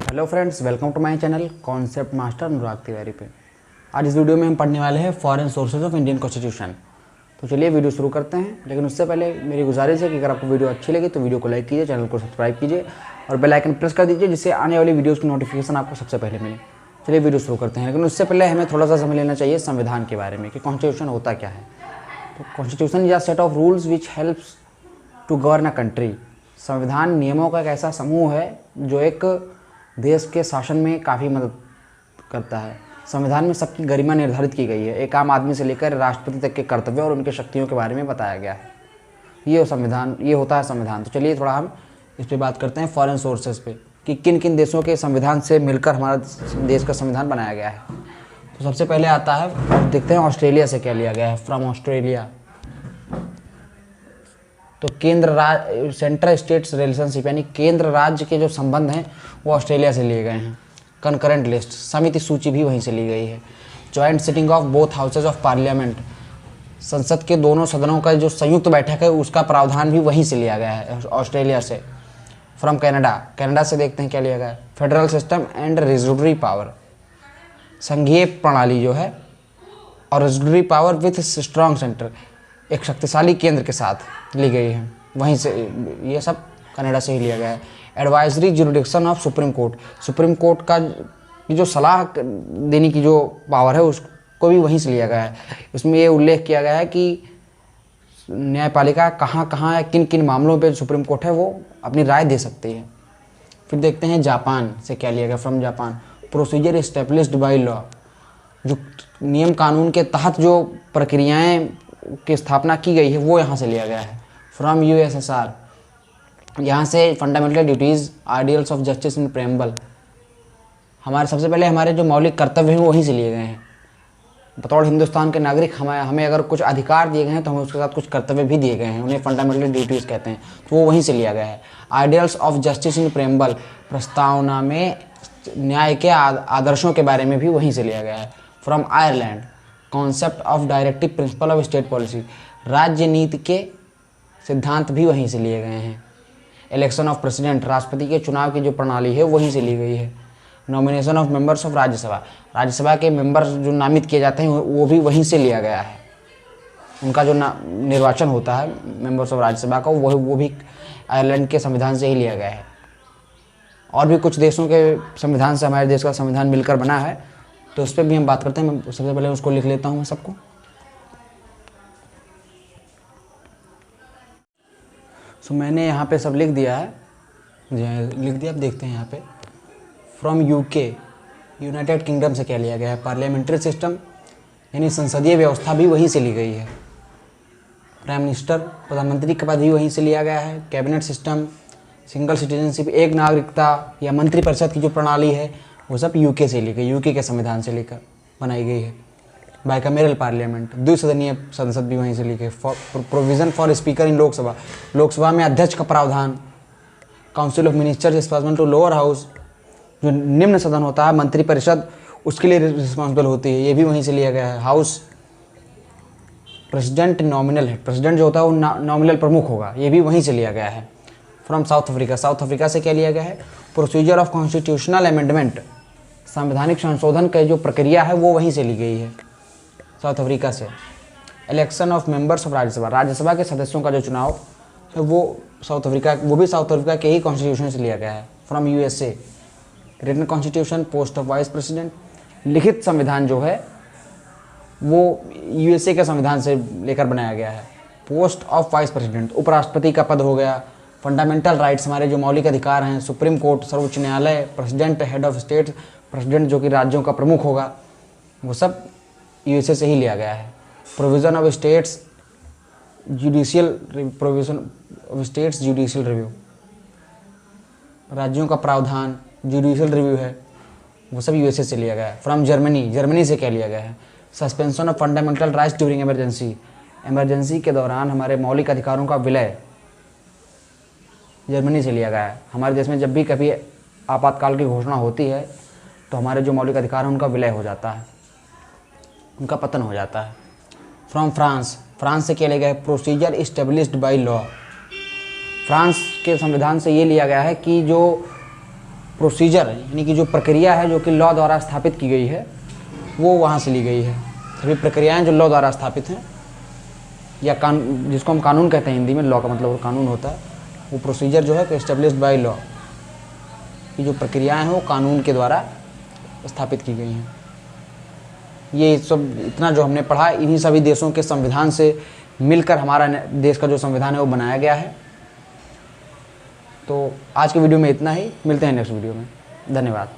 Hello friends, welcome to my channel concept master Anurag Tiwari पे। आज इस वीडियो में हम पढ़ने वाले हैं foreign sources of Indian constitution. तो चलिए वीडियो शुरू करते हैं, लेकिन उससे पहले मेरी गुजारिश है कि अगर आपको वीडियो अच्छी लगी तो वीडियो को लाइक कीजिए, चैनल को सब्सक्राइब कीजिए और बेल आइकन प्रेस कर दीजिए, जिससे आने वाली वीडियोज़ की नोटिफिकेशन आपको सबसे पहले मिले। चलिए वीडियो शुरू करते हैं, लेकिन उससे पहले हमें थोड़ा सा समझ लेना चाहिए संविधान के बारे में कि कॉन्स्टिट्यूशन होता क्या है। तो कॉन्स्टिट्यूशन या set of rules which helps to govern a country. संविधान नियमों का एक ऐसा समूह है जो एक देश के शासन में काफ़ी मदद करता है। संविधान में सबकी गरिमा निर्धारित की गई है। एक आम आदमी से लेकर राष्ट्रपति तक के कर्तव्य और उनके शक्तियों के बारे में बताया गया है। ये होता है संविधान। तो चलिए थोड़ा हम इस पर बात करते हैं फॉरेन सोर्सेज पे कि किन किन देशों के संविधान से मिलकर हमारा देश का संविधान बनाया गया है। तो सबसे पहले आता है, और देखते हैं ऑस्ट्रेलिया से क्या लिया गया है। फ्रॉम ऑस्ट्रेलिया, तो सेंट्रल स्टेट्स रिलेशनशिप यानी केंद्र राज्य के जो संबंध हैं वो ऑस्ट्रेलिया से लिए गए हैं। कंकरेंट लिस्ट, समिति सूची भी वहीं से ली गई है। Joint sitting of both houses of parliament, संसद के दोनों सदनों का जो संयुक्त बैठक है उसका प्रावधान भी वहीं से लिया गया है ऑस्ट्रेलिया से। फ्रॉम कनाडा से देखते हैं क्या लिया गया है। फेडरल सिस्टम एंड रेजुडरी पावर, संघीय प्रणाली जो है और रेजुडरी पावर विथ स्ट्रॉन्ग सेंटर, एक शक्तिशाली केंद्र के साथ ली गई है। वहीं से ये सब कनाडा से ही लिया गया है। Advisory jurisdiction of supreme court, supreme court का जो सलाह देने की जो पावर है उसको भी वहीं से लिया गया है। इसमें ये उल्लेख किया गया है कि न्यायपालिका कहाँ किन किन मामलों पे सुप्रीम कोर्ट है वो अपनी राय दे सकती है। फिर देखते हैं जापान से क्या लिया गया। From Japan, procedure established by law, जो नियम कानून के तहत जो प्रक्रियाएँ की स्थापना की गई है वो यहाँ से लिया गया है। फ्रॉम यूएसएसआर, यहाँ से fundamental duties, ideals of justice in preamble, सबसे पहले हमारे जो मौलिक कर्तव्य हैं वो वहीं से लिए गए हैं। बतौर हिंदुस्तान के नागरिक हमें अगर कुछ अधिकार दिए गए हैं तो हमें उसके साथ कुछ कर्तव्य भी दिए गए हैं, उन्हें फंडामेंटल ड्यूटीज़ कहते हैं, तो वो वहीं से लिया गया है। Ideals of justice in preamble, प्रस्तावना में न्याय के आदर्शों के बारे में भी वहीं से लिया गया है। From Ireland, concept of directive principle of state policy, राज्य नीति के सिद्धांत भी वहीं से लिए गए हैं। इलेक्शन ऑफ प्रेसिडेंट, राष्ट्रपति के चुनाव की जो प्रणाली है वहीं से ली गई है। Nomination of members of Rajya Sabha, Rajya Sabha के मेंबर्स जो नामित किए जाते हैं वो भी वहीं से लिया गया है। उनका जो निर्वाचन होता है मेंबर्स ऑफ राज्यसभा का वो भी आयरलैंड के संविधान से ही लिया गया है। और भी कुछ देशों के संविधान से हमारे देश का संविधान मिलकर बना है, तो उस पर भी हम बात करते हैं। मैं सबसे पहले उसको लिख लेता हूँ मैं सबको। सो मैंने यहाँ पे सब लिख दिया है, अब देखते हैं यहाँ पे। फ्रॉम यूके, यूनाइटेड किंगडम से क्या लिया गया है। पार्लियामेंट्री सिस्टम यानी संसदीय व्यवस्था भी वहीं से ली गई है। प्राइम मिनिस्टर, प्रधानमंत्री का पद भी वहीं से लिया गया है। कैबिनेट सिस्टम, सिंगल सिटीजनशिप, एक नागरिकता या मंत्रिपरिषद की जो प्रणाली है वो सब यूके से ली गई, यूके के संविधान से लेकर बनाई गई है। बाइकैमरल पार्लियामेंट, द्विसदनीय संसद भी वहीं से ली गई। Provision for speaker in Lok Sabha, Lok Sabha में अध्यक्ष का प्रावधान। Council of ministers responsible to lower house, जो निम्न सदन होता है मंत्रिपरिषद उसके लिए रिस्पॉन्सिबल होती है, ये भी वहीं से लिया गया है। हाउस, प्रेसिडेंट नॉमिनल है, प्रेसिडेंट जो होता है वो नॉमिनल प्रमुख होगा, ये भी वहीं से लिया गया है। From south Africa, south Africa से क्या लिया गया है। प्रोसीजर ऑफ कॉन्स्टिट्यूशनल अमेंडमेंट, संवैधानिक संशोधन की जो प्रक्रिया है वो वहीं से ली गई है साउथ अफ्रीका से। Election of members of Rajya Sabha, Rajya Sabha के सदस्यों का जो चुनाव है वो भी साउथ अफ्रीका के ही कॉन्स्टिट्यूशन से लिया गया है। From USA, written constitution, post of vice president, लिखित संविधान जो है वो यूएसए के संविधान से लेकर बनाया गया है। पोस्ट ऑफ वाइस प्रेसिडेंट, उपराष्ट्रपति का पद हो गया। फंडामेंटल राइट्स, हमारे जो मौलिक अधिकार हैं। सुप्रीम कोर्ट, सर्वोच्च न्यायालय, president, head of state, president जो कि राज्यों का प्रमुख होगा, वो सब यूएसए से ही लिया गया है। Provision of states judicial, provision of states judicial review, राज्यों का प्रावधान, जुडिशियल रिव्यू है, वो सब यूएसए से लिया गया है। फ्रॉम जर्मनी, जर्मनी से क्या लिया गया है। Suspension of fundamental rights during emergency, emergency के दौरान हमारे मौलिक अधिकारों का विलय जर्मनी से लिया गया है। हमारे देश में जब भी कभी आपातकाल की घोषणा होती है तो हमारे जो मौलिक अधिकार हैं उनका विलय हो जाता है, उनका पतन हो जाता है। फ्रॉम फ्रांस, फ्रांस से क्या लिया गया है। Procedure established by law, France के संविधान से ये लिया गया है कि जो प्रोसीजर यानी कि जो प्रक्रिया है जो कि लॉ द्वारा स्थापित की गई है वो वहाँ से ली गई है। सभी प्रक्रियाएं जो लॉ द्वारा स्थापित हैं या जिसको हम कानून कहते हैं हिंदी में, लॉ का मतलब कानून होता है, वो प्रोसीजर जो है तो एस्टेब्लिश्ड बाय लॉ, की जो प्रक्रियाएं हैं वो कानून के द्वारा स्थापित की गई हैं। ये सब इतना जो हमने पढ़ा इन्हीं सभी देशों के संविधान से मिलकर हमारा देश का जो संविधान है वो बनाया गया है। तो आज के वीडियो में इतना ही, मिलते हैं नेक्स्ट वीडियो में। धन्यवाद।